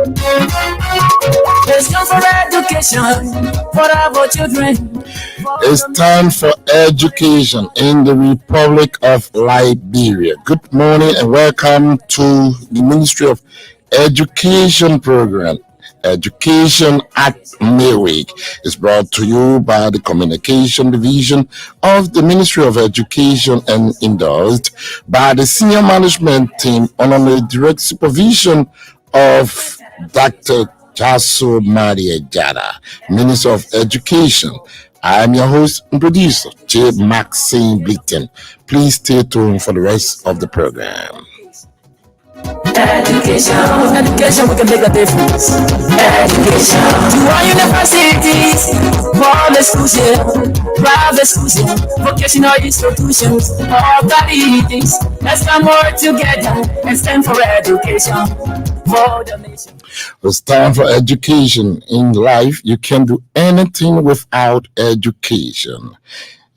It's time for education for our children. It's time for education in the Republic of Liberia. Good morning and welcome to the Ministry of Education program. Education at Midweek is brought to you by the Communication Division of the Ministry of Education and endorsed by the Senior Management Team under the direct supervision of Dr. Jaso Maria Jada, Minister of Education. I am your host and producer, J. Maxine Bleakton. Please stay tuned for the rest of the program. Education, we can make a difference. Education, to our universities, public schools, private schools, vocational institutions, all colleges. Let's come more together and stand for education for the nation. It's time for education. In life, you can't do anything without education.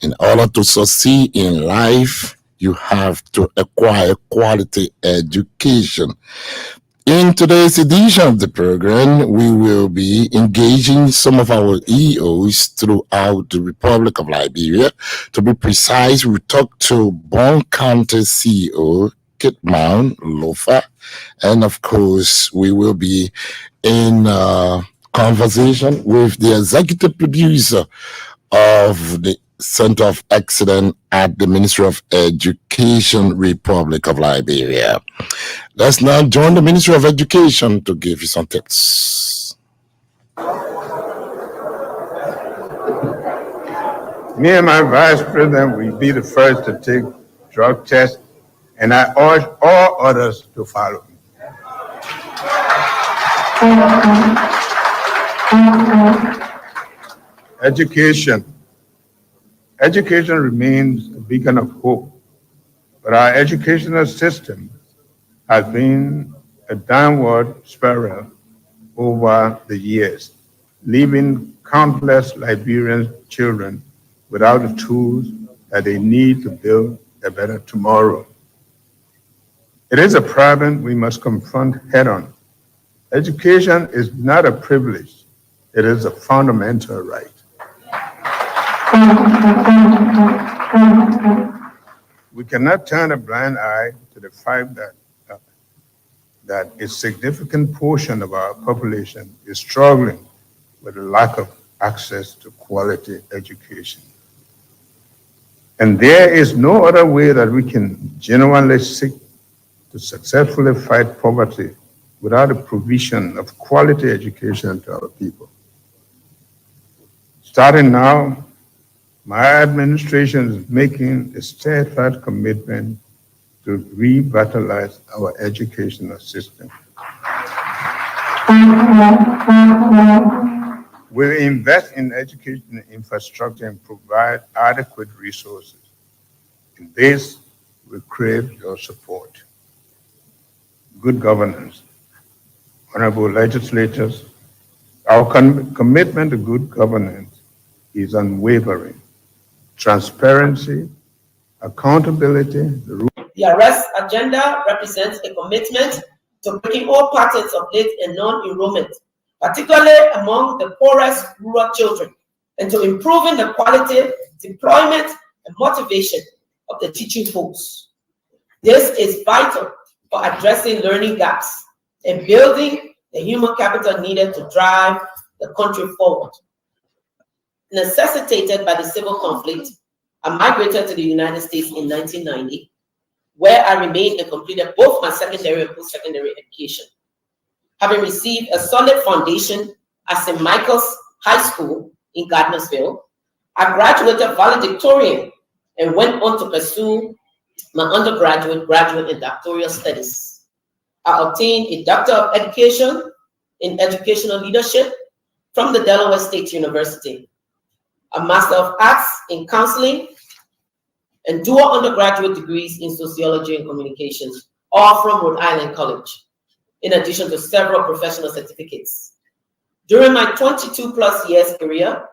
In order to succeed in life, you have to acquire quality education. In today's edition of the program, we will be engaging some of our EOs throughout the Republic of Liberia. To be precise, we talk to Bon County CEO, Kitman Lofa, and of course, we will be in conversation with the executive producer of the Center of Excellence at the Ministry of Education, Republic of Liberia. Let's now join the Ministry of Education to give you some tips. Me and my vice president will be the first to take drug tests, and I urge all others to follow me. Education remains a beacon of hope, but our educational system has been a downward spiral over the years, leaving countless Liberian children without the tools that they need to build a better tomorrow. It is a problem we must confront head-on. Education is not a privilege, it is a fundamental right. We cannot turn a blind eye to the fact that a significant portion of our population is struggling with a lack of access to quality education. And there is no other way that we can genuinely seek to successfully fight poverty without the provision of quality education to our people. Starting now, my administration is making a steadfast commitment to revitalize our educational system. We'll invest in education infrastructure and provide adequate resources. In this, we crave your support. Good governance. Honorable legislators, our commitment to good governance is unwavering. Transparency, accountability, The arrest agenda represents a commitment to breaking all patterns of late and non-enrollment, particularly among the poorest rural children, and to improving the quality, deployment, and motivation of the teaching force. This is vital for addressing learning gaps and building the human capital needed to drive the country forward. Necessitated by the civil conflict, I migrated to the United States in 1990, where I remained and completed both my secondary and post-secondary education. Having received a solid foundation at St. Michael's High School in Gardnersville, I graduated valedictorian and went on to pursue my undergraduate, graduate, and doctoral studies. I obtained a Doctor of Education in Educational Leadership from the Delaware State University, a Master of Arts in Counseling, and dual undergraduate degrees in Sociology and Communications, all from Rhode Island College, in addition to several professional certificates. During my 22+ years career,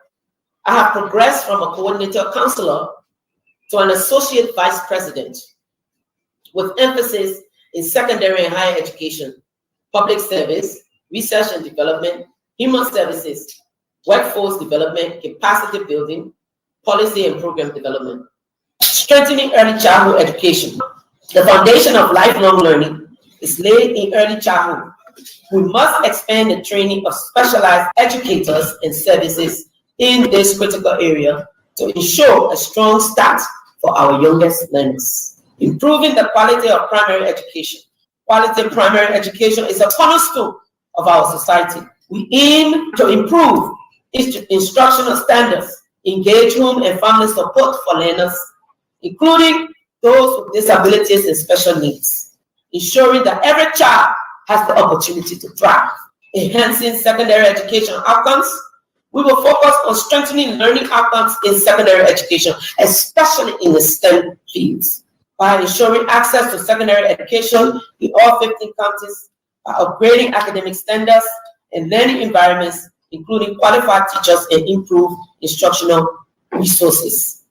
I have progressed from a coordinator counselor to an associate vice president, with emphasis in secondary and higher education, public service, research and development, human services, workforce development, capacity building, policy and program development. Strengthening early childhood education. The foundation of lifelong learning is laid in early childhood. We must expand the training of specialized educators and services in this critical area to ensure a strong start for our youngest learners. Improving the quality of primary education. Quality primary education is a cornerstone of our society. We aim to improve instructional standards, engage home and family support for learners, including those with disabilities and special needs, ensuring that every child has the opportunity to thrive. Enhancing secondary education outcomes. We will focus on strengthening learning outcomes in secondary education, especially in the STEM fields, by ensuring access to secondary education in all 15 counties, by upgrading academic standards and learning environments, including qualified teachers and improved instructional resources.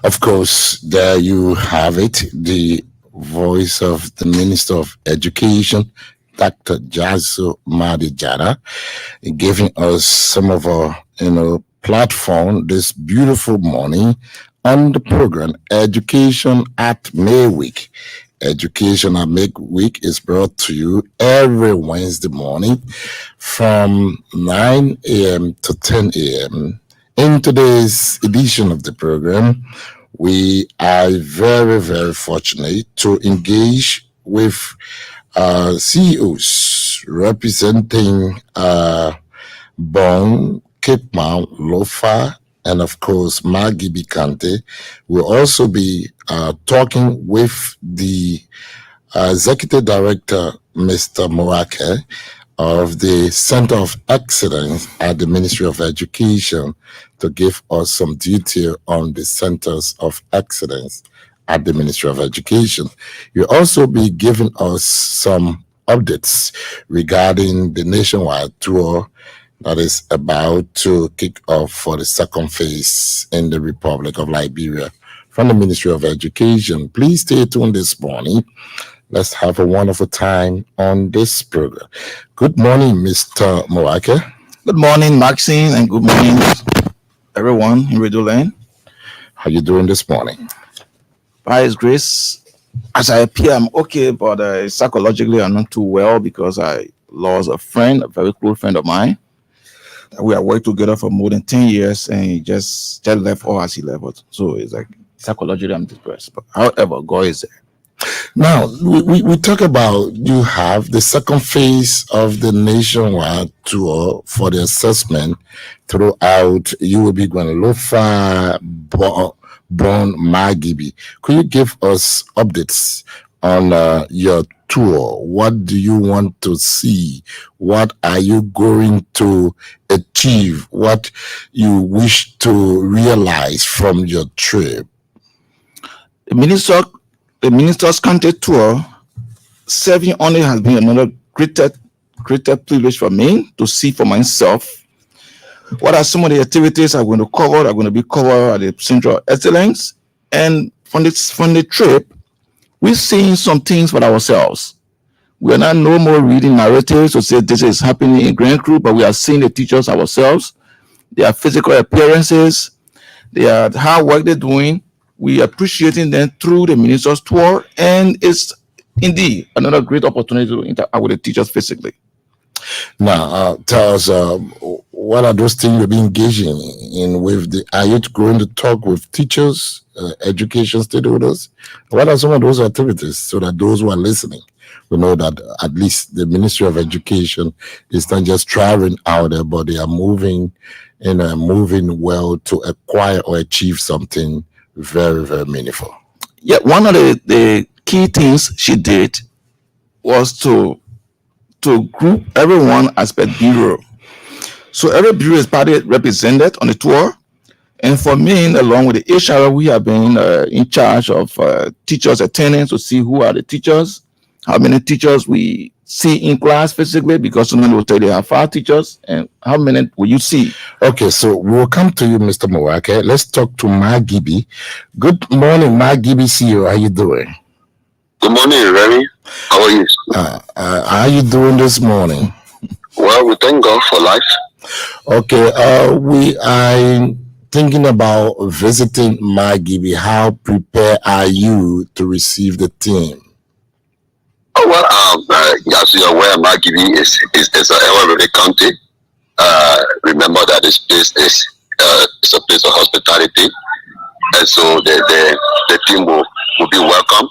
Of course, there you have it, the voice of the Minister of Education, Dr. Jazo Madijara, giving us some of our, platform this beautiful morning on the program Education at Midweek. Education at Midweek is brought to you every Wednesday morning from 9 a.m. to 10 a.m. In today's edition of the program, we are very, very fortunate to engage with CEOs representing Bon, Cape Mount, Lofa, and of course, Margibi Kante. We'll also be talking with the Executive Director, Mr. Moake, of the Center of Excellence at the Ministry of Education to give us some detail on the Centers of Excellence at the Ministry of Education. You'll also be giving us some updates regarding the nationwide tour that is about to kick off for the second phase in the Republic of Liberia from the Ministry of Education. Please stay tuned this morning. Let's have a wonderful time on this program. Good morning, Mr. Moake. Good morning, Maxine, and good morning, everyone in Radio Land. How you doing this morning? By His grace, as I appear, I'm okay, but psychologically, I'm not too well because I lost a friend, a very close friend of mine. We have worked together for more than 10 years, and he just left all as he left. So it's like psychologically, I'm depressed. But however, God is there. Now, we talk about you have the second phase of the nationwide tour for the assessment throughout. You will be going to Lofa, Bon, Margibi. Could you give us updates on your tour? What do you want to see? What are you going to achieve? What you wish to realize from your trip? The minister's country tour serving only has been another greater privilege for me to see for myself what are some of the activities I'm going to cover, are going to be covered at the Center of Excellence. And from the trip, we're seeing some things for ourselves. We are not no more reading narratives to say this is happening in Grand Crew, but we are seeing the teachers ourselves, their physical appearances, their hard work they're doing. We are appreciating them through the minister's tour, and it's indeed another great opportunity to interact with the teachers physically. Now, tell us, what are those things you'll be engaging in with are you going to talk with teachers, education stakeholders? What are some of those activities so that those who are listening will know that at least the Ministry of Education is not just traveling out there, but they are moving well to acquire or achieve something very, very meaningful. Yeah, one of the key things she did was to group everyone as per bureau. So every bureau is partly represented on the tour. And for me, along with the HR, we have been in charge of teachers attending to see who are the teachers, how many teachers we see in class physically, because somebody will tell you have 5 teachers, and how many will you see? Okay, so we'll come to you, Mr. Moake. Let's talk to Margibi. Good morning, Margibi CEO. How you doing? Good morning, Remy. How are you? How are you doing this morning? Well, we thank God for life. Okay, we are thinking about visiting Margibi. How prepared are you to receive the team? Oh, well, as you're aware, Margibi is a Elway County. Remember that this place is a place of hospitality, and so the team will be welcome,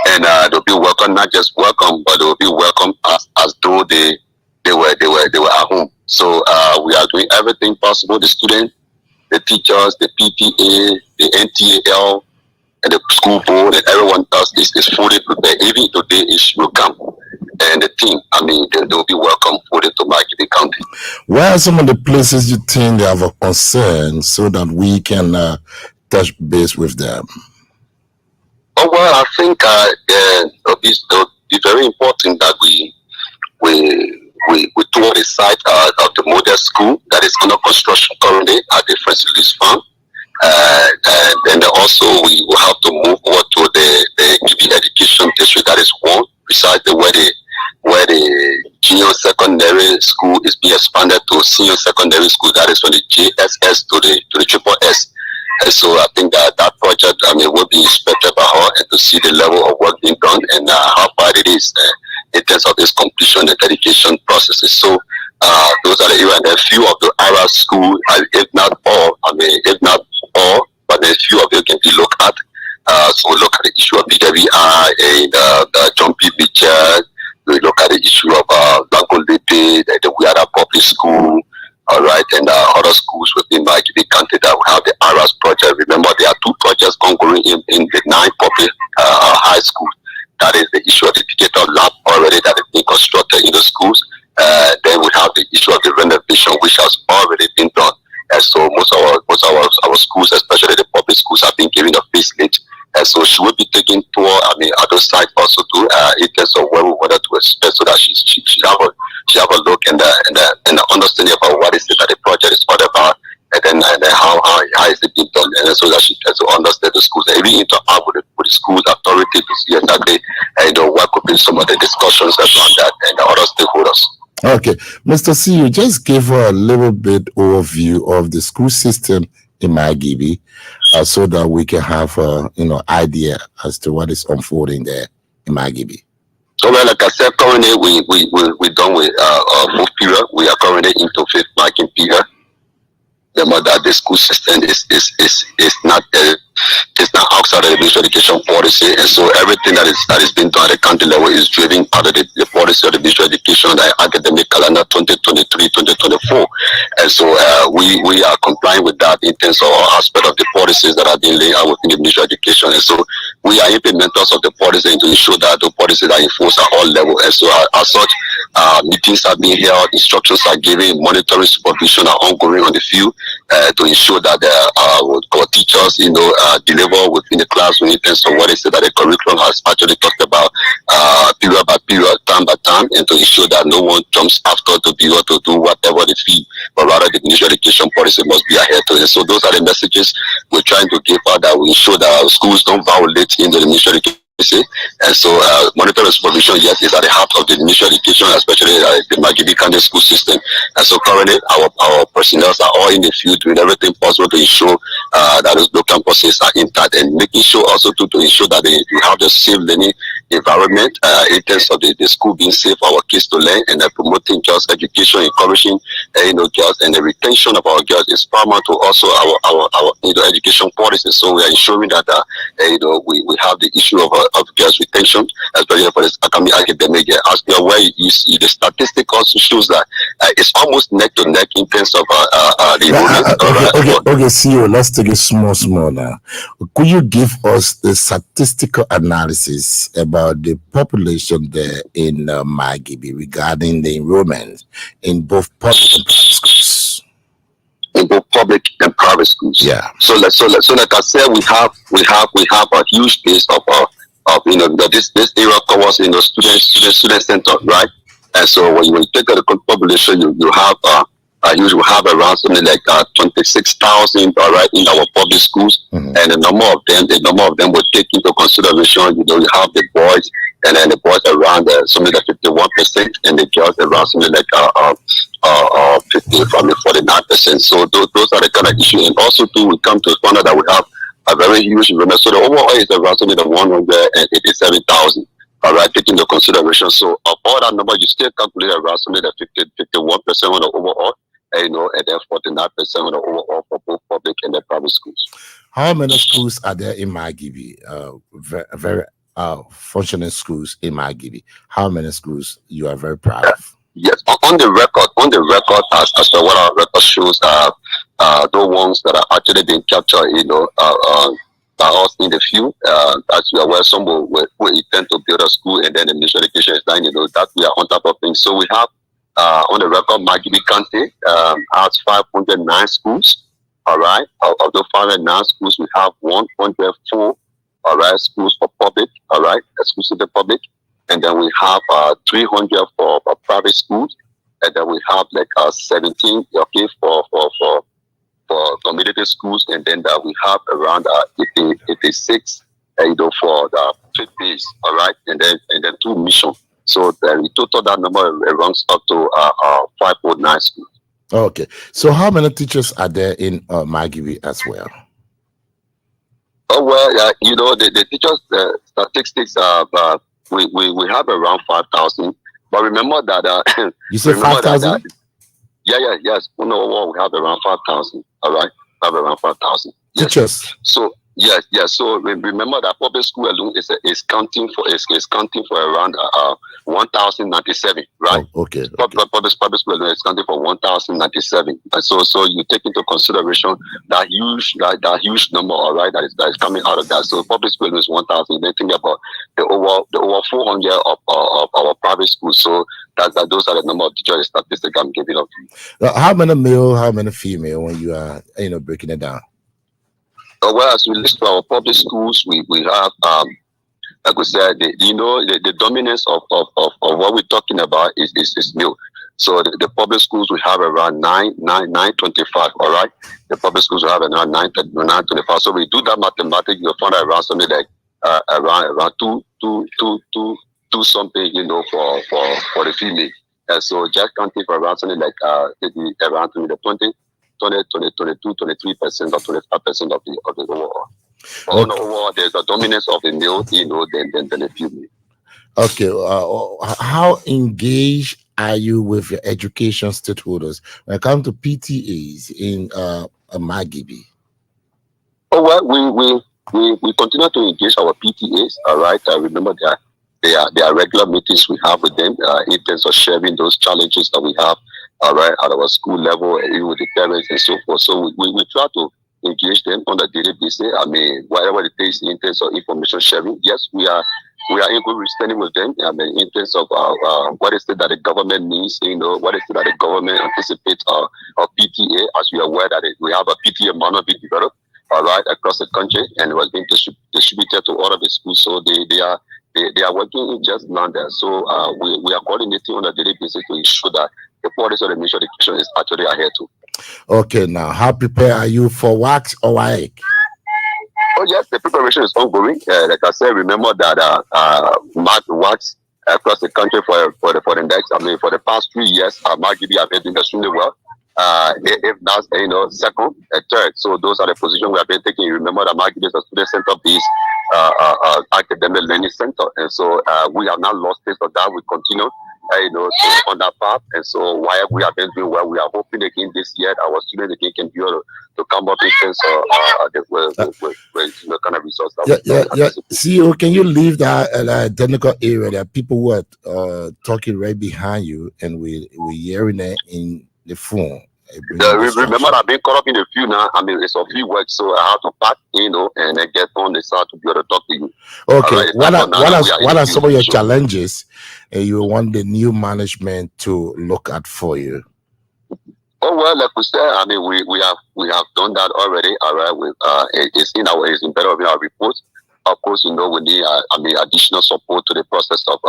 and they'll be welcome, not just welcome, but they'll be welcome as though they were at home. So we are doing everything possible. The students, the teachers, the PTA, the NTAL, and the school board, and everyone else is fully prepared. Even today, it will come. And the team, they will be welcome fully to Margibi County. Where are some of the places you think they have a concern so that we can touch base with them? Oh, well, I think it'll be very important that we tour the site of the model school that is under construction currently at the French Release Farm. And then also we will have to move over to the GB Education District, that is one, precisely where the junior secondary school is being expanded to senior secondary school, that is from the JSS to the triple S. And so I think that project, will be inspected by her and to see the level of work being done and how far it is in terms of its completion and dedication processes. So those are the areas, and a few of the Arab schools, if not all, but a few of them can be looked at. So we look at the issue of BWI and John P. Beecher. We look at the issue of Bankolete, the Wiara Public School, all right, and other schools within Margibi County that will have the ARAS project. Remember, there are two projects ongoing in the 9 public high schools. That is the issue of the digital lab already that is being constructed in the schools. Then we have the issue of the renovation, which has already been done. And so most of our schools, especially the public schools, have been given a facelift. And so she will be taking tour, other sites also too, in terms of where we wanted to expect, so that she have a look and the understanding about what is it that the project is all about, and then how is it being done, and so that she can understand the schools, and even interact with the schools authority to see exactly what could be some of the discussions around that and the other stakeholders. Okay, Mr. C, you just gave a little bit overview of the school system in Margibi, so that we can have idea as to what is unfolding there in Margibi. So, well, like I said, currently we done with both period. We are currently into 5th marking period. Remember that the school system is not outside of the Ministry of Education policy, and so everything that is being done at the county level is driven out of the policy of the Ministry of Education, the academic calendar 2023-2024, and so we are complying with that in terms of all aspects of the policies that are being laid out within the Ministry of Education, and so we are implementers of the policy to ensure that the policies are enforced at all levels, and so as such, meetings are being held, instructions are given, monitoring supervision are ongoing on the field to ensure that our teachers, deliver within the classroom in terms of what is it that the curriculum has actually talked about period by period, time by time, and to ensure that no one jumps after to be able to do whatever they feel, but rather the Ministry of Education policy must be adhered to. And so those are the messages we're trying to give out, that we ensure that our schools don't violate into the Ministry of Education. And so monitoring supervision, yes, is at the heart of the Ministry of Education, especially the Margibi County school system. And so currently our personnel are all in the field doing everything possible to ensure that those local campuses are intact, and making sure also to ensure that you have the safe learning environment in terms of the school being safe for our kids to learn, and promoting girls' education, encouraging girls, and the retention of our girls is paramount to also our education policy. So we are ensuring that we have the issue of girls' retention, especially for this academic year. As you are aware, you see the statistic also shows that it's almost neck to neck in terms of the enrollment. Okay, CEO, let's take it small now. Could you give us the statistical analysis about the population there in Margibi regarding the enrollment in both public and private schools? In both public and private schools. Yeah. So like I said, we have a huge base of this area covers student center, right? And so when you take the population, you have usually have around something like 26,000, all right, in our public schools, and the number of them will take into consideration. You have the boys and then the boys around something like 51%, and the girls around something like 49%. So those are the kind of issues. And also too, we come to find out that we have a very huge enrollment. So the overall is around something like 187,000. All right, taking into consideration. So of all that number, you still calculate around something like 51% on the overall, and then 49% on the overall for both public and the private schools. How many schools are there in Margibi? Very functioning schools in Margibi. How many schools you are very proud of? Yes, on the record, as per what our record shows, the ones that are actually being captured, by us in the field, as you are aware, some will intend to build a school, and then the Ministry of Education is done, that we are on top of things. So we have, on the record, Margibi County has 509 schools. All right. Of those 509 schools, we have 104, all right, schools for public, all right, exclusively public. And then we have 300 for private schools. And then we have like 17, okay, for community schools. And then we have around 86, for the 5 days, all right, and then 2 missions. So the total that number runs up to 509 schools. Okay, so how many teachers are there in Margibi as well? Oh well, the teachers statistics. We have around 5,000. But remember that you said 5,000. Yes. No, we have around 5,000. All right, we have around 5,000 teachers. Yes. So yes. So remember that public school alone is counting for around 1,097, right? Oh, okay. Public school alone is counting for 1,097. And so you take into consideration that huge number, all right, that is coming out of that. So public school alone is 1,000. Then think about the over 400 of our private schools. So those are the number of teachers statistics I'm giving up to you. How many male, how many female when you are breaking it down? Well, as we list to our public schools, we have, like we said, the dominance of what we're talking about is male. So the public schools we have around 925. All right, the public schools we have around 925. So we do that mathematics, you'll find around something like around two something, for the female. And so just counting for around something like around 20. 23% or 25% of the overall. Okay. Overall, there's a dominance of the male, than the female. Okay. How engaged are you with your education stakeholders when it comes to PTAs in Margibi? Oh well, we continue to engage our PTAs. All right. I remember that there are regular meetings we have with them in terms of sharing those challenges that we have. All right, at our school level, and with the parents and so forth. So we try to engage them on a daily basis. I mean, whatever it takes in terms of information sharing. Yes, we are in good standing with them. I mean, in terms of what is it that the government needs, what is it that the government anticipates of PTA, as we are aware that we have a PTA manual being developed, all right, across the country, and it was being distributed to all of the schools. So they are working just now there. So we are coordinating on a daily basis to ensure that the policy of the Ministry of Education is actually adhered to. Okay, now how prepared are you for WACS or WAEC? Oh yes, the preparation is ongoing. Like I said, remember that WACS across the country for the next. I mean, for the past 3 years, Margibi have been doing extremely well. If that's second, third. So those are the positions we have been taking. Remember that Margibi is a student center-based academic learning center, and so we have not lost taste of that. We continue. On that path, and so while we have been doing well, we are hoping again this year our students again can be able to come up in terms of the kind of results. CEO, can you leave that technical area? There are people who are talking right behind you, and we're hearing it in the phone. Remember, I've been caught up in the few now. I mean, it's a few work, so I have to pack, and then get on the side to be able to talk to you. Okay, right, what are some of your challenges you want the new management to look at for you? Oh well, like we said, I mean, we have done that already. All right, with it's embedded in our reports. Of course, we need additional support to the process of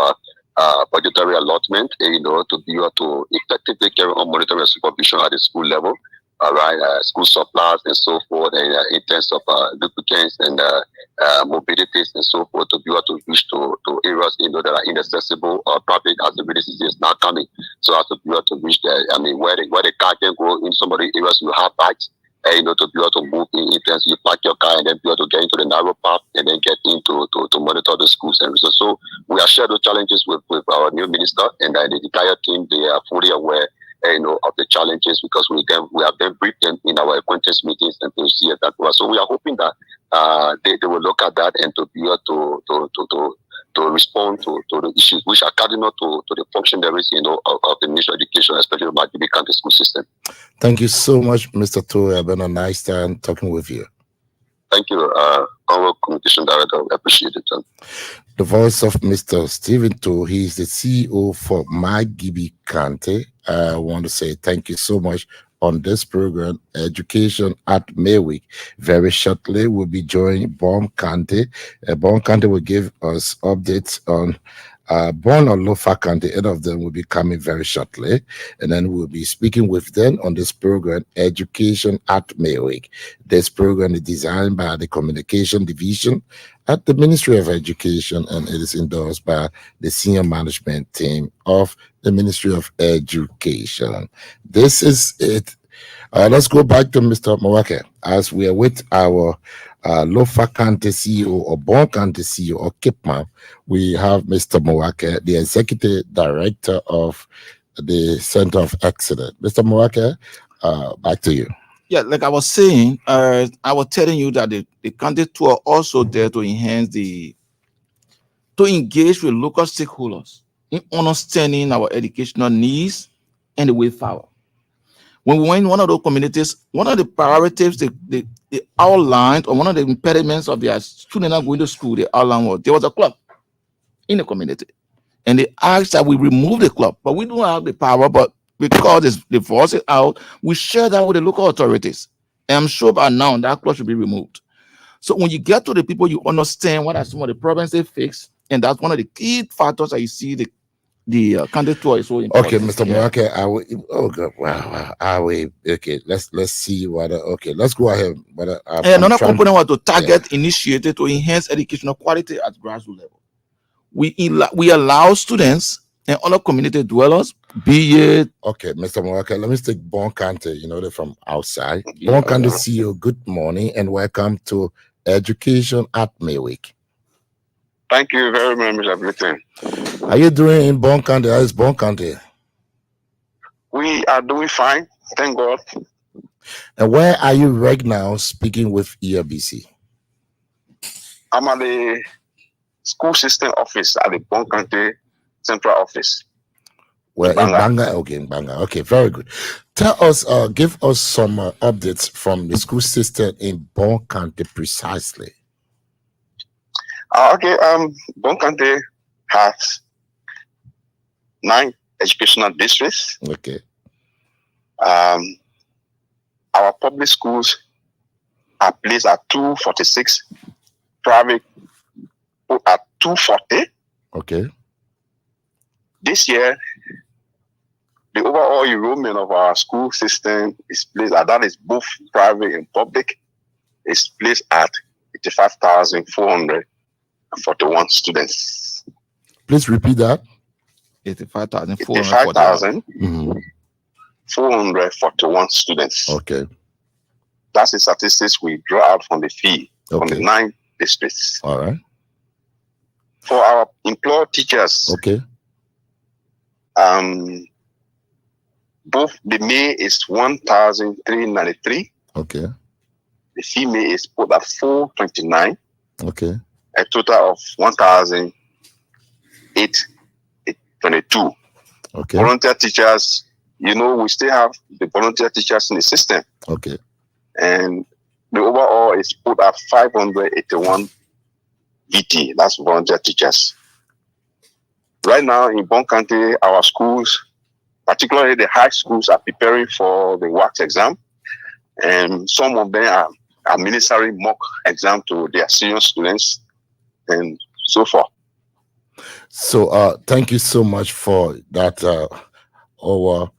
budgetary allotment, to be able to effectively carry on monitoring and supervision at the school level. all right, school supplies and so forth, and in terms of lubricants and mobilities and so forth, to be able to reach to areas that are inaccessible or probably as the rainy season is not coming. So as to be able to reach there, I mean, where the car can go in some of the areas you have bikes, to be able to move in terms you park your car and then be able to get into the narrow path and then get into to monitor the schools and research. So we are sharing those challenges with our new minister and the entire team. They are fully aware of the challenges because we have then briefed them in our acquaintance meetings and to see it that well. So we are hoping that they will look at that and to be able to respond to the issues which are cardinal to the functionaries of the Ministry of Education, especially about the county school system. Thank you so much, Mr. Toure. It's been a nice time talking with you. Thank you, Honorable Communication Director. I appreciate it. The voice of Mr. Stephen Toure. He is the CEO for Midweek County. I want to say thank you so much on this program, Education at Midweek. Very shortly, we'll be joining Bon County. Bon County will give us updates on Bon or Lofa County. Any of them will be coming very shortly. And then we'll be speaking with them on this program, Education at Midweek. This program is designed by the Communication Division at the Ministry of Education, and it is endorsed by the senior management team of the Ministry of Education. This is it. Let's go back to Mr. Mawake as we are with our Lofa County CEO or Bon County CEO or KIPMA. We have Mr. Mawake, the Executive Director of the Center of Excellence. Mr. Mawake, back to you. Yeah, like I was saying, I was telling you that the county tour also there to enhance to engage with local stakeholders in understanding our educational needs and the way forward. When we went in one of those communities, one of the priorities they outlined, or one of the impediments of their students not going to school, they outlined was there was a club in the community. And they asked that we remove the club, but we don't have the power, but because they force it out, we share that with the local authorities. And I'm sure by now that club should be removed. So when you get to the people, you understand what are some of the problems they fix. And that's one of the key factors that you see the county tour is so important. Okay, Mr. Mawake, okay, let's see what let's go ahead. But another component was to target initiated to enhance educational quality at grassroots level. We allow students and other community dwellers, be it okay, Mr. Mawake, let me take Bon County, they're from outside. Bon County CEO, good morning and welcome to Education at Midweek. Thank you very much, Mr. Britain. How are you doing in Bon County? How is Bon County? We are doing fine, thank God. And where are you right now speaking with ERBC? I'm at the school system office at the Bon County Central Office. Well, in Banga. Okay, in Banga. Okay, very good. Tell us, give us some updates from the school system in Bon County precisely. Okay, Bon County has 9 educational districts. Okay. Our public schools are placed at 246, private at 240. Okay. This year, the overall enrollment of our school system is placed at, that is both private and public, is placed at 85,441 students. Please repeat that. 85,441 students. Okay. That's the statistics we draw out from the fee from the 9 districts. All right. For our employed teachers, okay. Both the male is 1,393. Okay. The female is put at 429. Okay. A total of 1,822. Okay. Volunteer teachers, we still have the volunteer teachers in the system. Okay. And the overall is put at 581 VT. That's volunteer teachers. Right now in Bon County, our schools, particularly the high schools, are preparing for the WACS exam. And some of them are administering mock exam to their senior students and so forth. So thank you so much for that our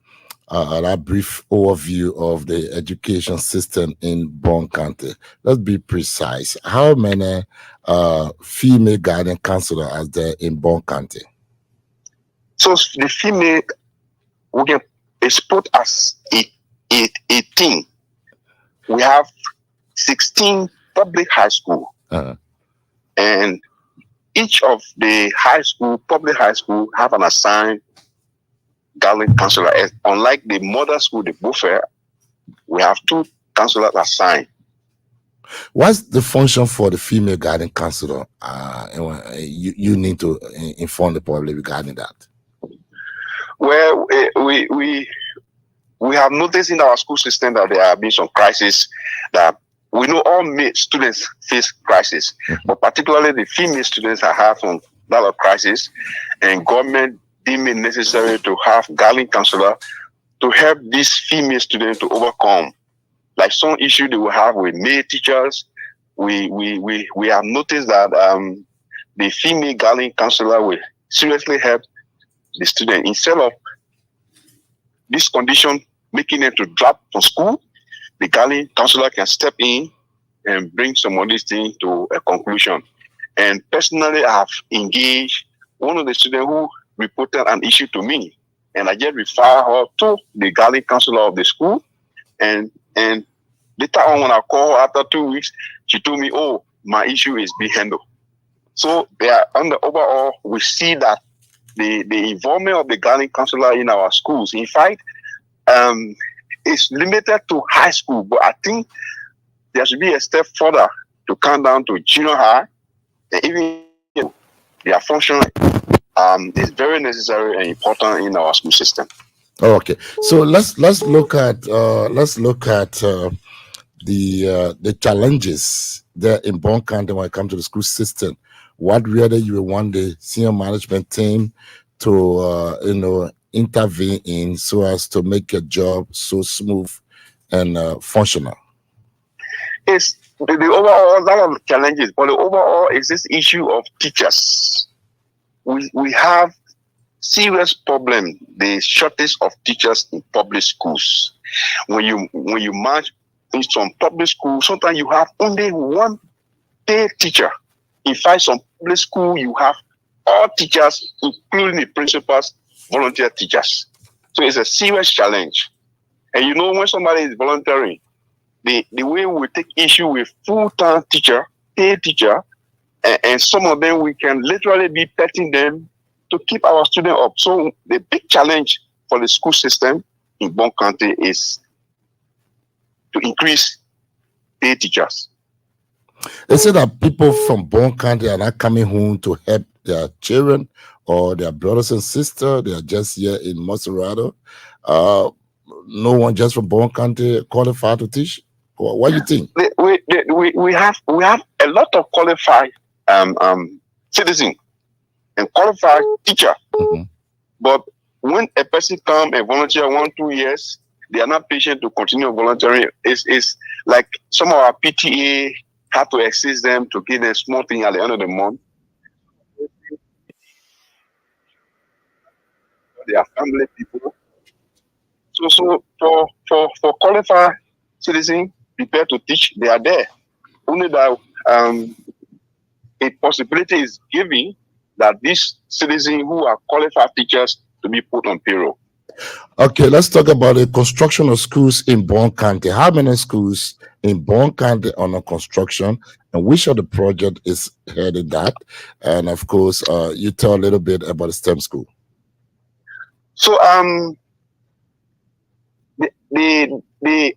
that brief overview of the education system in Bon County. Let's be precise. How many female guardian counselors are there in Bon County? So the female, we can export as 18. We have 16 public high school. And each of the public high school have an assigned guardian counselor. Unlike the model school, the Buffer, we have 2 counselors assigned. What's the function for the female guardian counselor? You need to inform the public regarding that. Well, we have noticed in our school system that there have been some crises that we know all male students face crisis, but particularly the female students have had some lot of crisis, and government deemed it necessary to have guardian counselor to help these female students to overcome like some issue they will have with male teachers. We have noticed that the female guardian counselor will seriously help the student instead of this condition making them to drop from school. The guardian counselor can step in and bring some of these things to a conclusion. And personally, I have engaged one of the students who reported an issue to me, and I just refer her to the guardian counselor of the school. And later on, when I called her after 2 weeks, she told me, "Oh, my issue is being handled." So on the overall, we see that the involvement of the guardian counselor in our schools, in fact, is limited to high school, but I think there should be a step further to come down to junior high, and even their function is very necessary and important in our school system. Okay, so let's look at the challenges there in Bon County when it comes to the school system. What really you want the senior management team to intervene in so as to make your job so smooth and functional? It's the overall lot of challenges, but the overall is this issue of teachers. We have serious problem, the shortage of teachers in public schools. When you march in some public schools, sometimes you have only one paid teacher. In fact, some public school you have all teachers, including the principals, volunteer teachers. So it's a serious challenge. And when somebody is volunteering, the way we take issue with full-time teacher, paid teacher, and some of them we can literally be petting them to keep our students up. So the big challenge for the school system in Bon County is to increase paid teachers. They say that people from Bon County are not coming home to help their children or their brothers and sisters. They are just here in Maserado. No one just from Bon County qualified to teach. What do you think? We have a lot of qualified citizens and qualified teacher. But when a person come and volunteer 1-2 years, they are not patient to continue volunteering. It's like some of our PTA have to assist them to give them small thing at the end of the month. They are family people. So for qualified citizens prepared to teach, they are there. Only that a possibility is given that these citizens who are qualified teachers to be put on payroll. Okay, let's talk about the construction of schools in Bon County. How many schools in Bon County are under construction, and which of the project is headed that? And of course, you tell a little bit about the STEM school. So the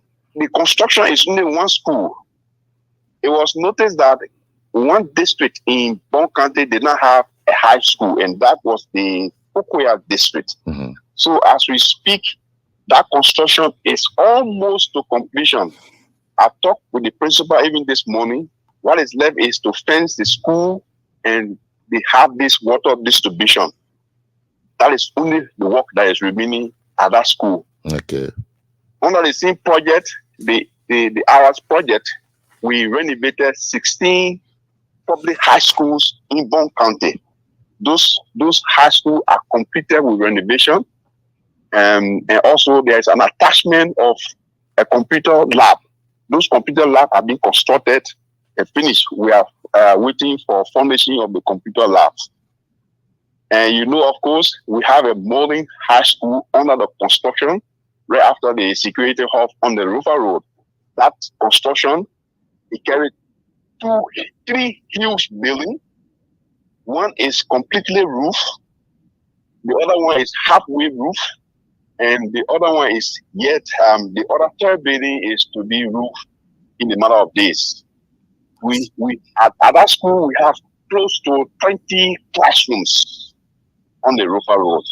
construction is only one school. It was noticed that one district in Bon County did not have a high school, and that was the Okoya district. So as we speak, that construction is almost to completion. I talked with the principal even this morning. What is left is to fence the school, and they have this water distribution. That is only the work that is remaining at that school. Okay. Under the same project, the hours project, we renovated 16 public high schools in Bon County. Those high schools are completed with renovation. And also there is an attachment of a computer lab. Those computer labs have been constructed and finished. We are waiting for foundation of the computer labs. And you know, of course, we have a modern high school under the construction right after the security hub on the River Road. That construction, it carried three huge buildings. One is completely roof. The other one is halfway roof. And the other one is yet, the other third building is to be roofed in a matter of days. We at that school, we have close to 20 classrooms on the River Road.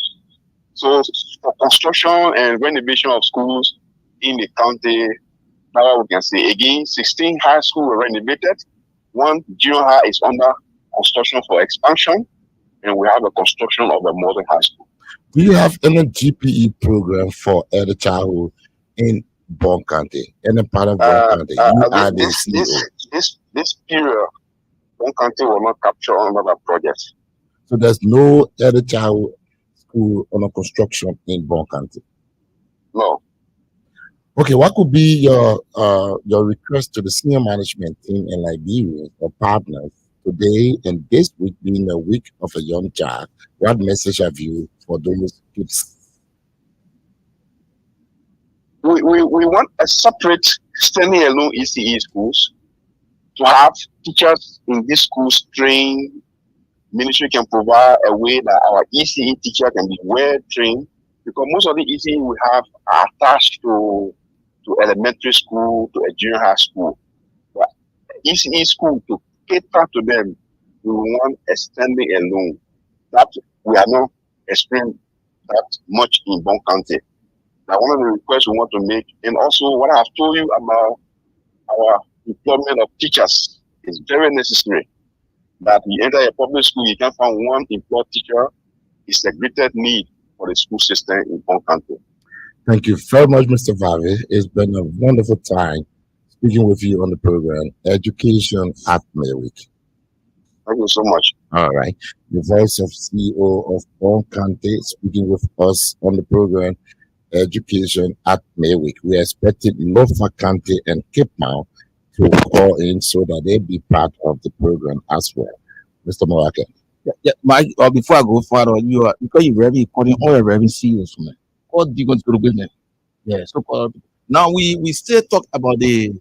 So for construction and renovation of schools in the county, now we can say again, 16 high schools were renovated. One junior high is under construction for expansion, and we have a construction of a modern high school. Do you have any GPE program for early childhood in Bon County? Any part of Bon County? You are the CEO. This period, Bon County will not capture under that project. So there's no early childhood school under construction in Bon County? No. Okay, what could be your request to the senior management team in Liberia or partners today and this week being a week of a young child? What message have you for those kids? We want a separate standing alone ECE schools to have teachers in these schools trained. Ministry can provide a way that our ECE teacher can be well trained, because most of the ECE we have are attached to elementary school, to a junior high school. But ECE school, to cater to them, we want a standing alone. That we are not experiencing that much in Bon County. Now, one of the requests we want to make, and also what I have told you about our employment of teachers, is very necessary. That you enter a public school, you can find one employed teacher. It's a greater need for the school system in Bon County. Thank you very much, Mr. Vavi. It's been a wonderful time speaking with you on the program, Education at Midweek. Thank you so much. All right. The voice of CEO of Bon County speaking with us on the program, Education at Midweek. We are expecting Lofa County and Cape Mount to call in so that they be part of the program as well. Mr. Moraka. Yeah, Mike, before I go further, because you're very calling all the revenue CEOs, man. What do you going to do with them? Yeah, so now we still talk about the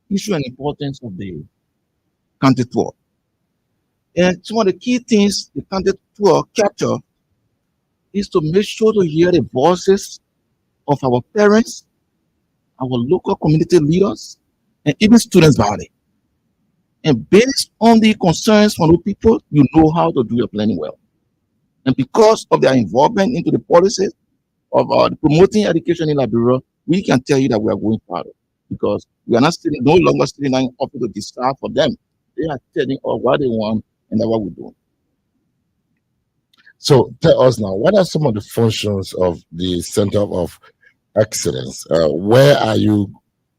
issue and importance of the county tour. And some of the key things the county tour capture is to make sure to hear the voices of our parents, our local community leaders, and even students' body. And based on the concerns from the people, you know how to do your planning well. And because of their involvement into the policies of promoting education in Liberia, we can tell you that we are going further, because we are not no longer sitting in office to decide for them. They are telling us what they want and that's what we're doing. So tell us now, what are some of the functions of the Center of Excellence? Where are you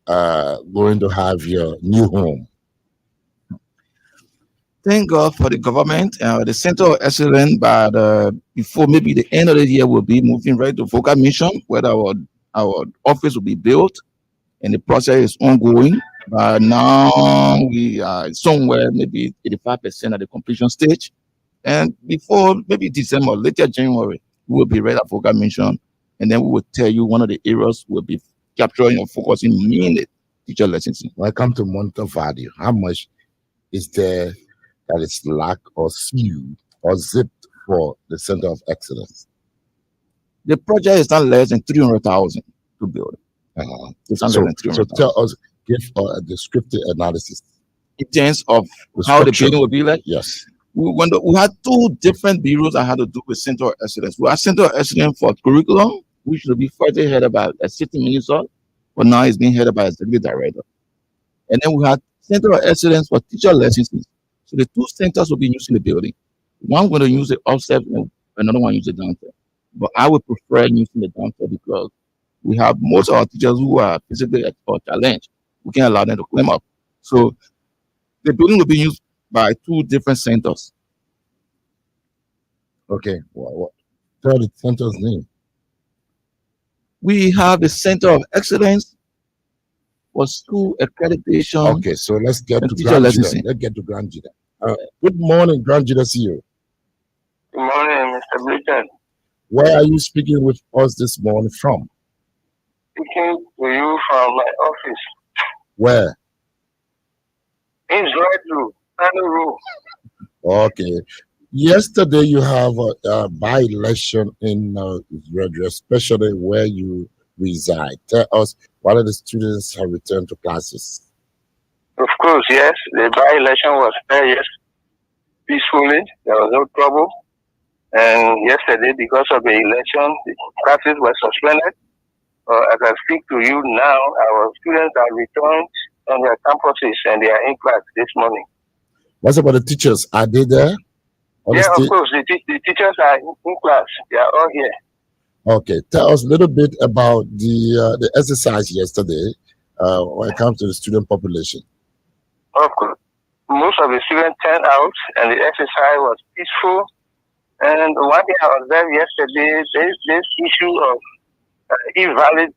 going to have your new home? Thank God for the government. The Center of Excellence, but before maybe the end of the year, we'll be moving right to Vocal Mission, where our office will be built, and the process is ongoing. But now we are somewhere maybe 85% at the completion stage, and before maybe December, later January, we will be ready at Vocal Mission, and then we will tell you one of the areas we'll be capturing or focusing mainly teacher lessons. Welcome to Montevideo. How much is there that is lack or sealed or zipped for the Center of Excellence? The project is not less than 300,000 to build. It's not So less than 300,000. tell us, give a descriptive analysis. In terms of The how the structure. building will be like, Yes. we had two different bureaus that had to do with Center of Excellence. We had Center of Excellence for curriculum, which should be further headed by a city minister, but now it's being headed by a executive director. And then we had Center of Excellence for teacher lessons. So the two centers will be used in the building. One going to use the upstairs and another one use the downstairs. But I would prefer using the downstairs because we have most of our teachers who are physically or challenged. We can allow them to climb up. So the building will be used by two different centers. Okay. Well, tell the center's name. We have the Center of Excellence for School Accreditation Okay, so let's get and to Teacher Grand Licensing. Let's get to Grand good morning, Grand CEO. Good morning, Mr. Blinken. Where are you speaking with us this morning from? Speaking to you from my office. Where? In Zredu, Anu. Okay. Yesterday you have a by-election in Zredu, especially where you reside. Tell us, what of the students have returned to classes? Of course, yes. The by-election was there, yes, peacefully. There was no trouble. And yesterday, because of the election, the classes were suspended. As I speak to you now, our students are returned on their campuses and they are in class this morning. What about the teachers? Are they there? Yeah, of course. The teachers are in class. They are all here. Okay. Tell us a little bit about the exercise yesterday when it comes to the student population. Of course. Most of the students turned out and the exercise was peaceful. And one thing I observed yesterday, this issue of invalid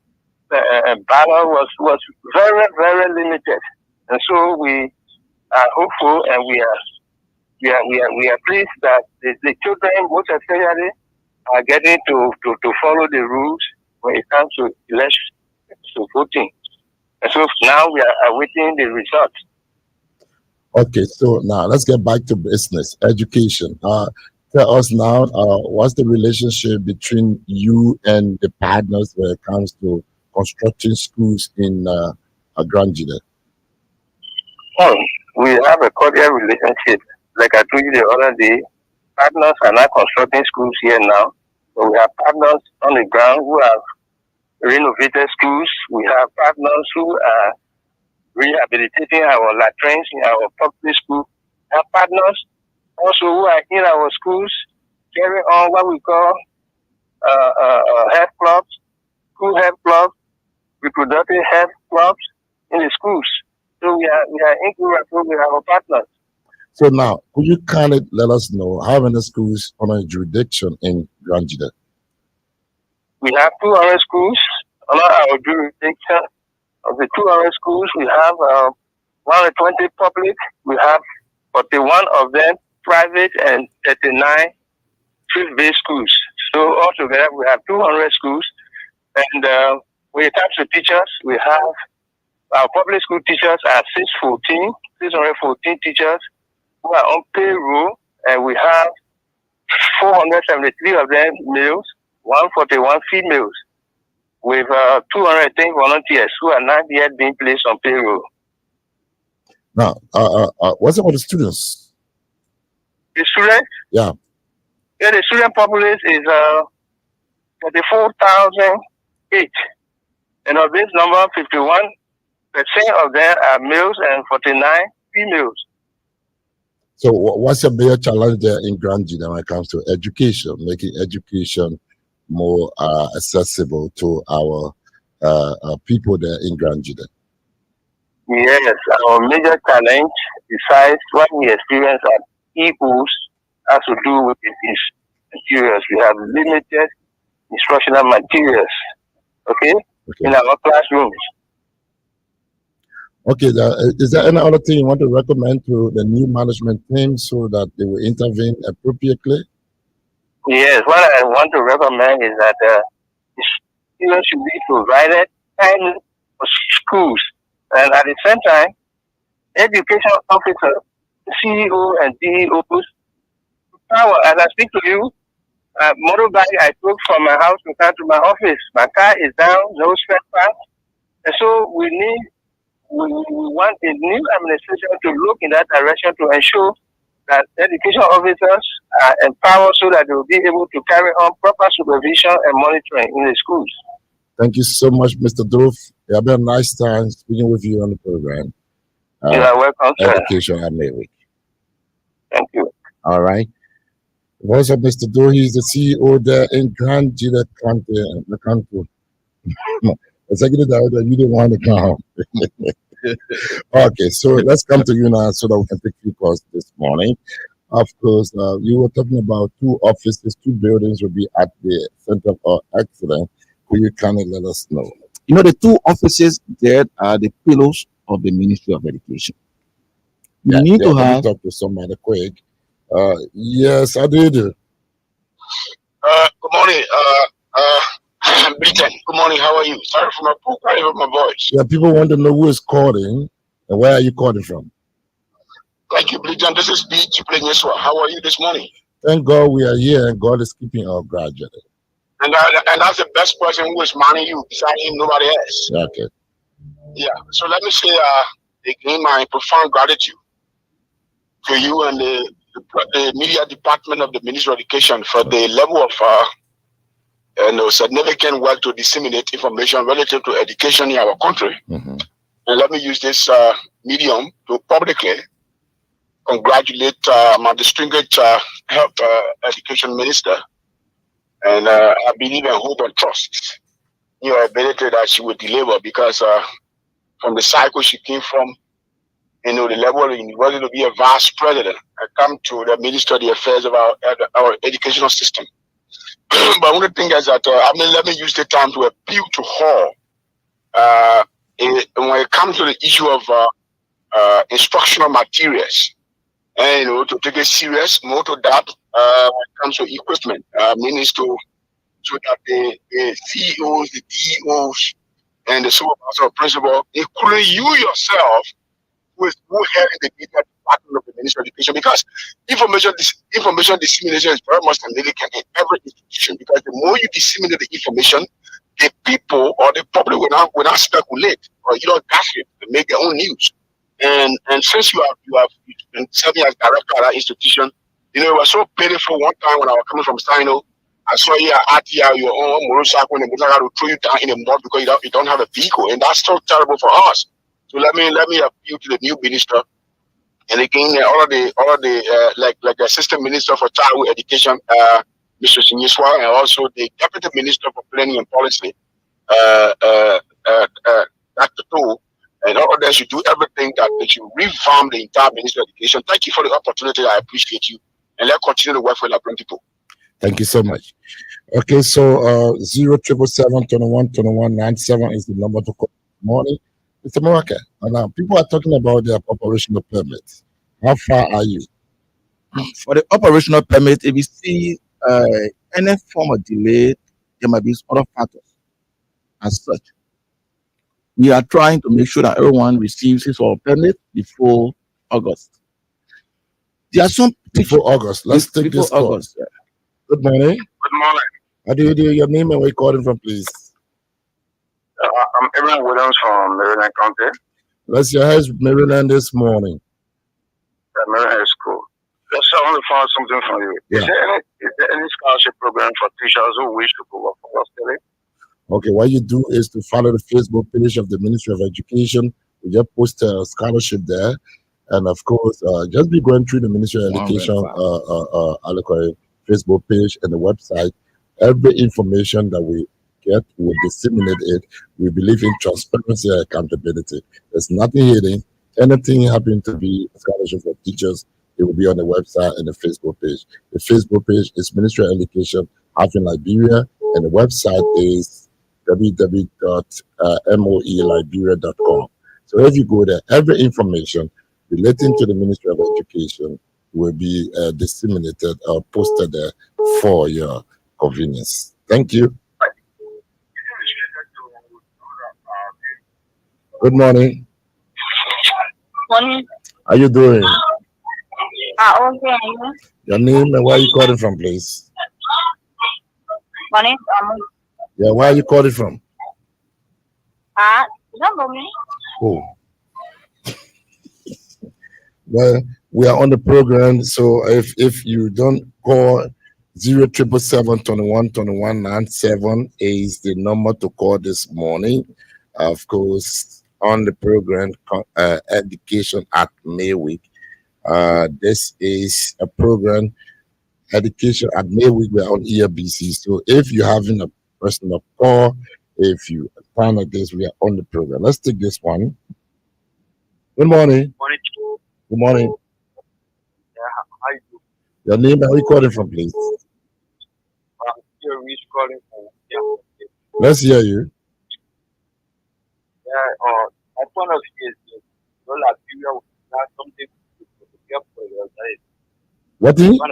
ballot was very, very limited. And so we are hopeful and we are pleased that the children, most especially, are getting to follow the rules when it comes to election, to voting. And so now we are awaiting the results. Okay, so now let's get back to business, education. Tell us now, what's the relationship between you and the partners when it comes to constructing schools in Granjida? Oh, we have a cordial relationship. Like I told you the other day, partners are not constructing schools here now. So we have partners on the ground who have renovated schools. We have partners who are rehabilitating our latrines in our public school. We have partners also who are in our schools carrying on what we call health clubs, school health clubs, reproductive health clubs in the schools. So we are in with our partners. So now, could you kind of let us know how many schools under jurisdiction in Granjida? We have 200 schools under our jurisdiction. Of the 200 schools, we have 120 public. We have 41 of them private and 39 field-based schools. So altogether, we have 200 schools. And when it comes to teachers, we have our public school teachers are 614 teachers who are on payroll, and we have 473 of them males, 141 females, with 210 volunteers who are not yet being placed on payroll. Now, what's about the students? The students? Yeah. Yeah, the student population is 34,008. And of this number, 51% of them are males and 49 females. So what's a major challenge there in Granjida when it comes to education, making education more accessible to our people there in Granjida? Yes, our major challenge, besides what we experience at equals, has to do with these materials. We have limited instructional materials, okay, in our classrooms. Okay, is there any other thing you want to recommend to the new management team so that they will intervene appropriately? Yes, what I want to recommend is that students should be provided time for schools, and at the same time, education officers, CEO and DEOs, power. As I speak to you, motorbike I took from my house to come to my office. My car is down, no spare parts, and so we want a new administration to look in that direction to ensure that education officers are empowered so that they will be able to carry on proper supervision and monitoring in the schools. Thank you so much, Mr. Doof. It has been a nice time speaking with you on the program. You are welcome, sir. Education at Midweek. Thank you. All right. What's up, Mr. Doof? He's the CEO there in Granjida County. Executive Director, you didn't want to come. Okay, so let's come to you now so that we can take few calls this morning. Of course, you were talking about two offices, two buildings will be at the Center of Excellence. Could you kindly let us know? The two offices there are the pillars of the Ministry of Education. You Yeah, need yeah. to Let me have talk to somebody quick. Yes, I did. Good morning, Britain. Good morning. How are you? Sorry for my poor quality of my voice. Yeah, people want to know who is calling and where are you calling from. Thank you, Britain. This is B. Chiplenyeswa. How are you this morning? Thank God we are here and God is keeping our graduate. And that's the best person who is manning you. Beside him, nobody else. Okay. Yeah. So let me say again my profound gratitude to you and the media department of the Ministry of Education for the level of significant work to disseminate information relative to education in our country. Mm-hmm. And let me use this medium to publicly congratulate my distinguished health education minister. And I believe and hope and trust in your ability that she will deliver because from the cycle she came from, the level of the university to be a vice president, I come to the Minister of the Affairs of our educational system. But one of the things is that, let me use the time to appeal to her when it comes to the issue of instructional materials. And to take it serious, more to that when it comes to equipment, means so that the CEOs, the DEOs, and the supervisor of principal, including you yourself, who head in the media department of the Ministry of Education, because information dissemination is very much significant in every institution. Because the more you disseminate the information, the people or the public will not speculate or gossip and make their own news. And since you have been serving as director at that institution, it was so painful one time when I was coming from Sino. I saw you at your own motorcycle and the motorcycle to throw you down in the mud because you don't have a vehicle, and that's so terrible for us. So let me appeal to the new minister, and again all of the like the assistant minister for childhood education, Mr. Sinyiswa, and also the deputy minister for planning and policy, Dr. Tu, and all of them should do everything that they should revamp the entire Ministry of Education. Thank you for the opportunity. I appreciate you, and let's continue to work for the people. Thank you so much. Okay, so 077-21-21-97 is the number to call this morning. Mr. Moraka, now people are talking about their operational permits. How far are you? for the operational permit. If you see any form of delay, there might be other factors. As such, we are trying to make sure that everyone receives his or her permit before August. There are some Before August. Let's take this call. August. Yeah. Good morning. Good morning. How do you do? Your name and where you calling from, please? I'm Evan Williams from Maryland County. Let's see, how's Maryland this morning? Maryland is cool. Just I want to find something from you. Yeah. Is there any scholarship program for teachers who wish to go work for us today? Okay, what you do is to follow the Facebook page of the Ministry of Education. We just post a scholarship there. And of course, just be going through the Ministry of Education Facebook page and the website. Every information that we get, we disseminate it. We believe in transparency and accountability. There's nothing hidden. Anything happen to be a scholarship for teachers, it will be on the website and the Facebook page. The Facebook page is Ministry of Education Liberia, and the website is www.moeliberia.com. So if you go there, every information relating to the Ministry of Education will be disseminated or posted there for your convenience. Thank you. Good morning. Morning. How you doing? Okay. Your name and where are you calling from, please? Morning. Yeah, where are you calling from? You don't know me. Oh. Well, we are on the program, so if you don't call 077-21-21-97 is the number to call this morning. Of course, on the program, Education at Midweek. This is a program, Education at Midweek. We're on ERBC. So if you're having a personal call, if you find like this, we are on the program. Let's take this one. Good morning. Morning. Good morning. Yeah, how you do? Your name and where you calling from, please? I'm here Rich calling from Let's hear you. my point of view is this. Liberia will have something to prepare for your diet. What do you? One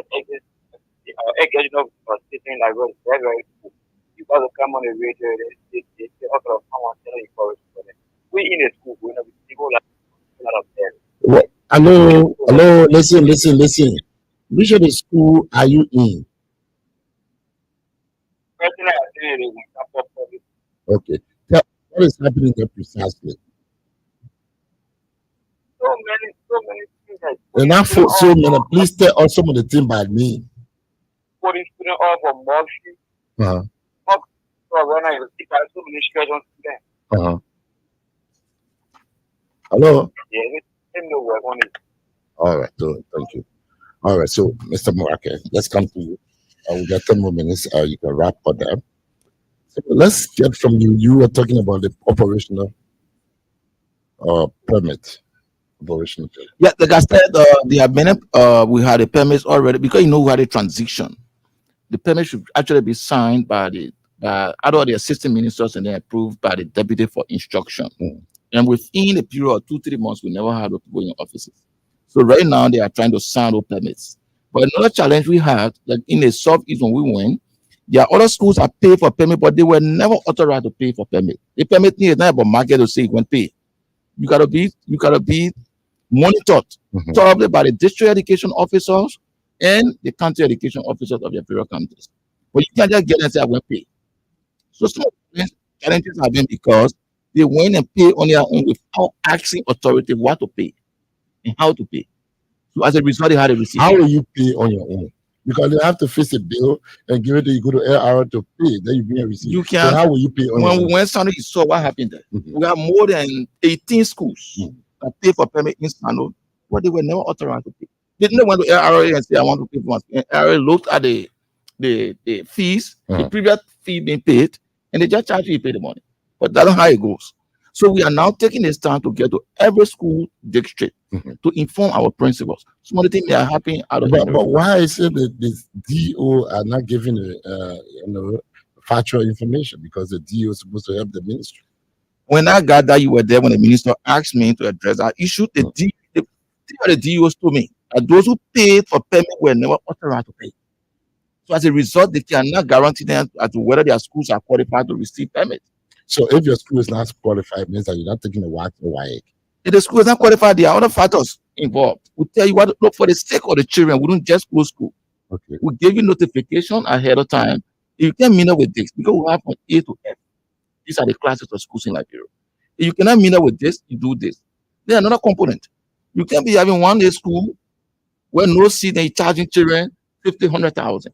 education of sitting like very, very cool. You gotta come on the radio, they offer someone telling you for it. We in the school, we're not people like a lot of them. What? Hello. Listen. Which of the school are you in? Personally, I think it is support for this. Okay. Tell what is happening there precisely. So many things that Enough for so many. Please tell us some of the things by me. putting students off for moxie. Uh-huh. So when I see so many students students, Uh-huh. Hello. yeah, they know what one is. All right. So thank you. All right. So Mr. Morake, let's come to you. We got 10 more minutes. You can wrap up there. So let's get from you. You were talking about the operational permit. Operational permit. Yeah, like I said, there have been we had the permits already because we had a transition. The permit should actually be signed by the either the assistant ministers and then approved by the deputy for instruction. And within a period of 2-3 months, we never had people in offices. So right now they are trying to sign those permits. But another challenge we had, like in the Southeast when we went, there are other schools that pay for permit, but they were never authorized to pay for permit. The permit is not about market to say you can pay. You gotta be monitored thoroughly by the district education officers and the county education officers of the various counties. But you can't just get and say I will pay. So some of the challenges have been because they went and pay on their own without asking authority what to pay and how to pay. So as a result, they had a receipt. How will you pay on your own? Because you have to fix a bill and give it to you go to LR to pay. Then you bring a receipt. You can. So how will you pay on your When own? we went Sano, you saw what happened there. We have more than 18 schools that pay for permit in Sano, but they were never authorized to pay. They didn't went to LRA and say I want to pay for my. And LRA looked at the fees, the previous fee being paid, and they just charge you pay the money. But that's not how it goes. So we are now taking this time to get to every school district to inform our principals. Some of the things that are happening out of But why is it that this DO are not giving factual information? Because the DO is supposed to help the ministry. When I got that, you were there when the minister asked me to address that issue. The DOs told me that those who paid for permit were never authorized to pay. So as a result, they cannot guarantee them as to whether their schools are qualified to receive permit. So if your school is not qualified, means that you're not taking the WAC or WAEC. If the school is not qualified, there are other factors involved. We tell you what, look, for the sake of the children, we don't just close school. Okay. We give you notification ahead of time. If you can mingle with this, because we have from A to F. These are the classes of schools in Liberia. If you cannot mingle with this, you do this. There's another component. You can't be having one day school where no seat and you're charging children 50, 100,000.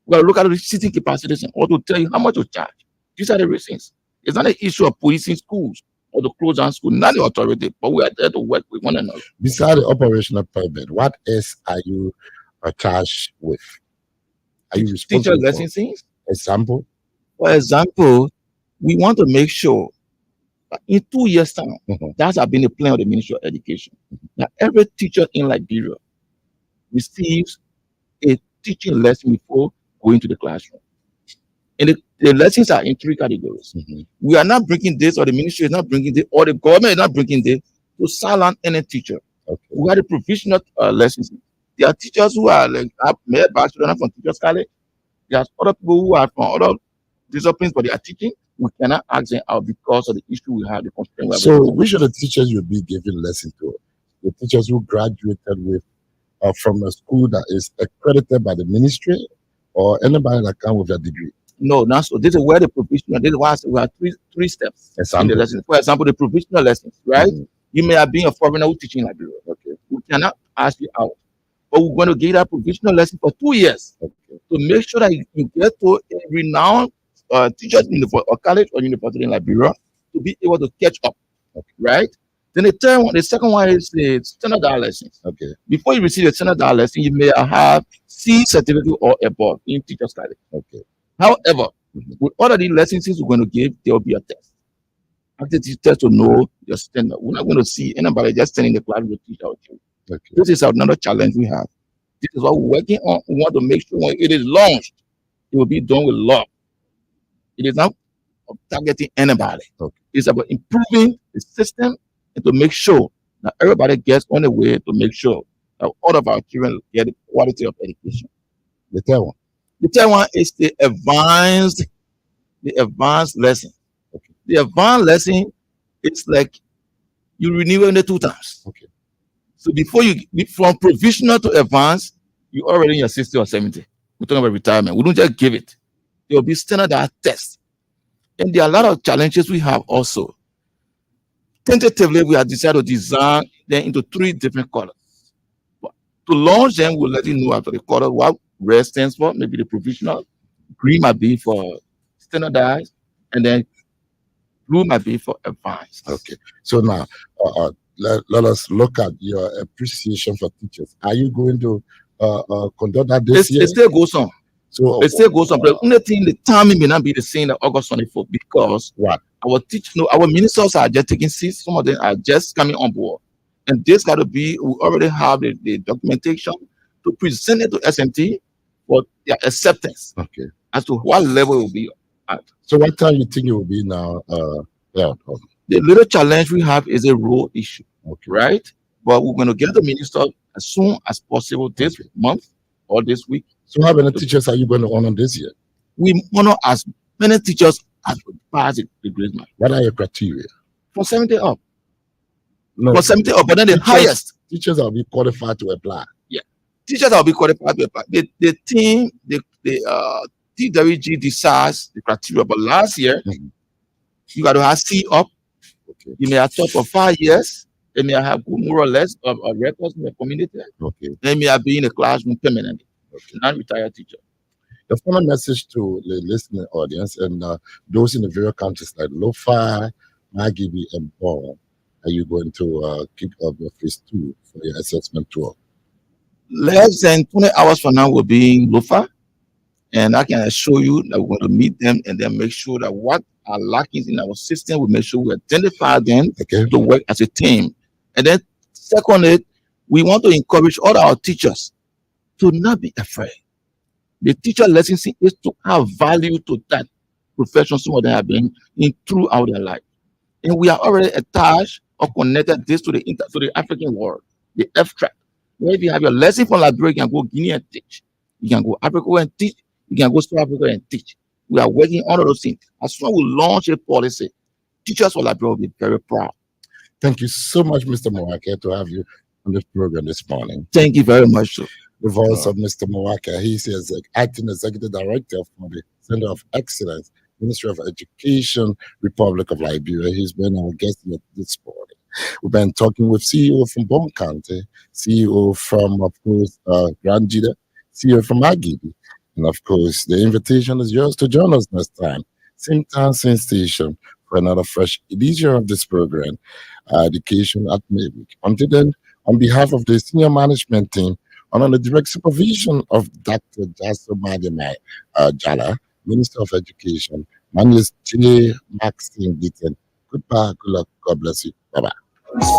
We look at the seating capacities or to tell you how much to charge. These are the reasons. It's not an issue of policing schools or to close down schools, not the authority, but we are there to work with one another. Besides the operational permit, what else are you charged with? Are you responsible Teacher for? licensing? Example? For example, we want to make sure that in 2 years' time, that has been a plan of the Ministry of Education, that every teacher in Liberia receives a teaching lesson before going to the classroom. And the lessons are in 3 categories. We are not bringing this, or the ministry is not bringing this, or the government is not bringing this to silence any teacher. We have the provisional lessons. There are teachers who are like made bachelor from teachers college. There are other people who are from other disciplines, but they are teaching. We cannot ask them out because of the issue we have, the constraint. We have. So which of the teachers you'll be giving lesson to? The teachers who graduated with from a school that is accredited by the ministry, or anybody that comes with a degree? No, not so. This is where the provisional. This is why we have three steps in the lessons. For example, the provisional lessons, right? You may have been a foreigner who teaching in Liberia. Okay, we cannot ask you out, but we're going to give that provisional lesson for 2 years to make sure that you get to a renowned teachers in the college or university in Liberia to be able to catch up, right? Then the second one is the standard lessons. Okay. Before you receive a standard lesson, you may have C certificate or above in teachers college. Okay. However, with all of the lessons we're going to give, there will be a test. After the test to know your standard, we're not going to see anybody just standing in the class to teach our children. Okay. This is another challenge we have. This is what we're working on. We want to make sure when it is launched, it will be done with love. It is not targeting anybody. Okay. It's about improving the system and to make sure that everybody gets on the way to make sure that all of our children get the quality of education. The third one. The third one is the advanced lesson. Okay. The advanced lesson, it's like you renew it 2 times. Okay. So before you from provisional to advanced, you're already in your 60 or 70. We're talking about retirement. We don't just give it. There will be standardized tests. And there are a lot of challenges we have also. Tentatively, we have decided to design them into 3 different colors. But to launch them, we'll let you know after the color what red stands for, maybe the provisional. Green might be for standardized, and then blue might be for advanced. Okay. So now, let us look at your appreciation for teachers. Are you going to conduct that this year? It still goes on. So It still goes on. But the only thing, the timing may not be the same as August 24th because what? Our ministers are just taking seats. Some of them are just coming on board. And this got to be, we already have the documentation to present it to SMT for their acceptance. Okay. As to what level it will be at. So what time you think it will be now? The little challenge we have is a road issue. Okay. Right? But we're going to get the minister as soon as possible this month or this week. So how many teachers are you going to honor this year? We honor as many teachers as we pass the grade mark. What are your criteria? From 70 up. No, From 70 up, but then the highest. Teachers will be qualified to apply. Yeah. Teachers will be qualified to apply. The team, the TWG decides the criteria. But last year, you got to have C up. Okay. You may have taught for 5 years. They may have good more or less of records in the community. Okay. They may have been in the classroom permanently. Okay. Non-retired teacher. The final message to the listening audience and those in the various countries like Lofa, Magibi, and Bon, are you going to kick off your phase 2 for your assessment tour? Less than 20 hours from now, we'll be in Lofa. And I can assure you that we're going to meet them and then make sure that what are lacking in our system, we make sure we identify them to work as a team. And then secondly, we want to encourage all our teachers to not be afraid. The teacher lesson is to have value to that profession some of them have been in throughout their life. And we are already attached or connected this to the African world, the F-track. Where if you have your lesson from Liberia, you can go Guinea and teach. You can go Africa and teach. You can go South Africa and teach. We are working on all those things. As soon as we launch a policy, teachers for Liberia will be very proud. Thank you so much, Mr. Mwake, to have you on this program this morning. Thank you very much. The voice of Mr. Mwake. He's the acting executive director for the Center of Excellence, Ministry of Education, Republic of Liberia. He's been our guest this morning. We've been talking with CEO from Bon County, CEO from, of course, Grand Jida, CEO from Magibi. And of course, the invitation is yours to join us next time. Same time, same station for another fresh edition of this program, Education at Midweek. Until then, on behalf of the senior management team, and under the direct supervision of Dr. Jaso Madimai Jala, Minister of Education, my name is J. Maxine Gitten. Goodbye, good luck, God bless you. Bye-bye.